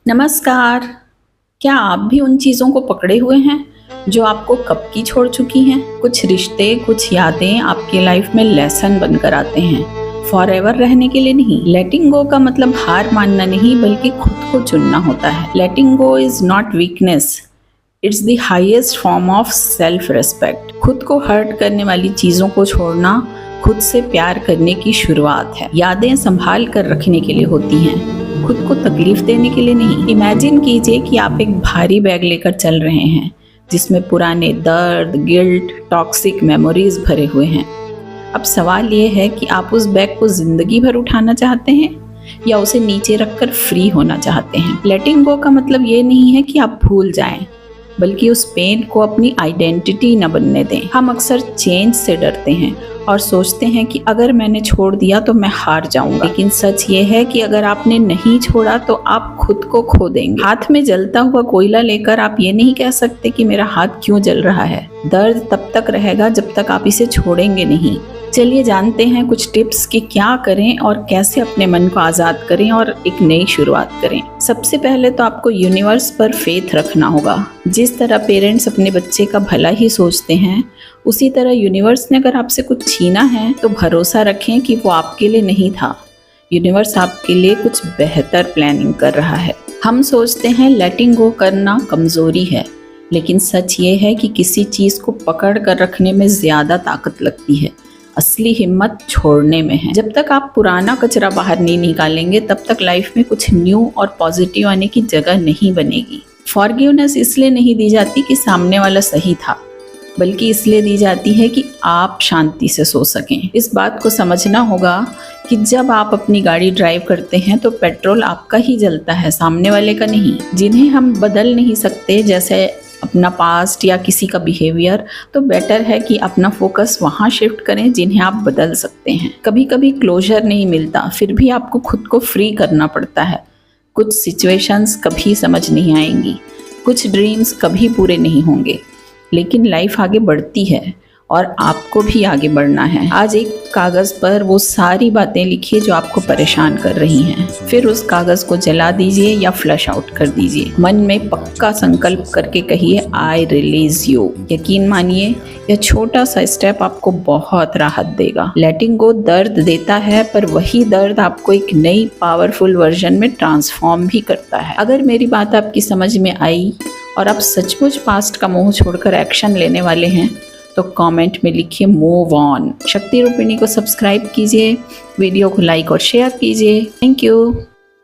नमस्कार। क्या आप भी उन चीज़ों को पकड़े हुए हैं जो आपको कब की छोड़ चुकी हैं? कुछ रिश्ते, कुछ यादें आपकी लाइफ में लेसन बनकर आते हैं, फॉरएवर रहने के लिए नहीं। लेटिंग गो का मतलब हार मानना नहीं, बल्कि खुद को चुनना होता है। Letting go is not weakness, it's the highest form of self respect. खुद को हर्ट करने वाली चीज़ों को छोड़ना खुद से प्यार करने की शुरुआत है। यादें संभाल कर रखने के लिए होती हैं, खुद को तकलीफ देने के लिए नहीं। इमेजिन कीजिए कि आप एक भारी बैग लेकर चल रहे हैं जिसमें पुराने दर्द, गिल्ट, टॉक्सिक मेमोरीज भरे हुए हैं। अब सवाल ये है कि आप उस बैग को जिंदगी भर उठाना चाहते हैं या उसे नीचे रखकर फ्री होना चाहते हैं। लेटिंग गो का मतलब ये नहीं है कि आप भूल जाएं, बल्कि उस पेन को अपनी आइडेंटिटी न बनने दें। हम अक्सर चेंज से डरते हैं और सोचते हैं कि अगर मैंने छोड़ दिया तो मैं हार जाऊंगा, लेकिन सच ये है कि अगर आपने नहीं छोड़ा तो आप खुद को खो देंगे। हाथ में जलता हुआ कोयला लेकर आप ये नहीं कह सकते कि मेरा हाथ क्यों जल रहा है। दर्द तब तक रहेगा जब तक आप इसे छोड़ेंगे नहीं। चलिए जानते हैं कुछ टिप्स कि क्या करें और कैसे अपने मन को आज़ाद करें और एक नई शुरुआत करें। सबसे पहले तो आपको यूनिवर्स पर फेथ रखना होगा। जिस तरह पेरेंट्स अपने बच्चे का भला ही सोचते हैं, उसी तरह यूनिवर्स ने अगर आपसे कुछ छीना है तो भरोसा रखें कि वो आपके लिए नहीं था। यूनिवर्स आपके लिए कुछ बेहतर प्लानिंग कर रहा है। हम सोचते हैं लेटिंग गो करना कमज़ोरी है, लेकिन सच ये है कि किसी चीज़ को पकड़ कर रखने में ज़्यादा ताकत लगती है। असली हिम्मत छोड़ने में है। जब तक आप पुराना कचरा बाहर नहीं निकालेंगे, तब तक लाइफ में कुछ न्यू और पॉजिटिव आने की जगह नहीं बनेगी। फॉरगिवनेस इसलिए नहीं दी जाती कि सामने वाला सही था, बल्कि इसलिए दी जाती है कि आप शांति से सो सकें। इस बात को समझना होगा कि जब आप अपनी गाड़ी ड्राइव करते हैं तो पेट्रोल आपका ही जलता है, सामने वाले का नहीं। जिन्हें हम बदल नहीं सकते, जैसे अपना पास्ट या किसी का बिहेवियर, तो बेटर है कि अपना फोकस वहाँ शिफ्ट करें जिन्हें आप बदल सकते हैं। कभी कभी क्लोजर नहीं मिलता, फिर भी आपको खुद को फ्री करना पड़ता है। कुछ सिचुएशंस कभी समझ नहीं आएंगी, कुछ ड्रीम्स कभी पूरे नहीं होंगे, लेकिन लाइफ आगे बढ़ती है और आपको भी आगे बढ़ना है। आज एक कागज़ पर वो सारी बातें लिखिए जो आपको परेशान कर रही हैं। फिर उस कागज़ को जला दीजिए या फ्लश आउट कर दीजिए। मन में पक्का संकल्प करके कहिए, आई रिलीज यू। यकीन मानिए, यह छोटा सा स्टेप आपको बहुत राहत देगा। लेटिंग गो दर्द देता है, पर वही दर्द आपको एक नई पावरफुल वर्जन में ट्रांसफॉर्म भी करता है। अगर मेरी बात आपकी समझ में आई और आप सचमुच पास्ट का मोह छोड़कर एक्शन लेने वाले हैं, तो कमेंट में लिखिए मूव ऑन। शक्ति रूपिणी को सब्सक्राइब कीजिए, वीडियो को लाइक और शेयर कीजिए। Thank you.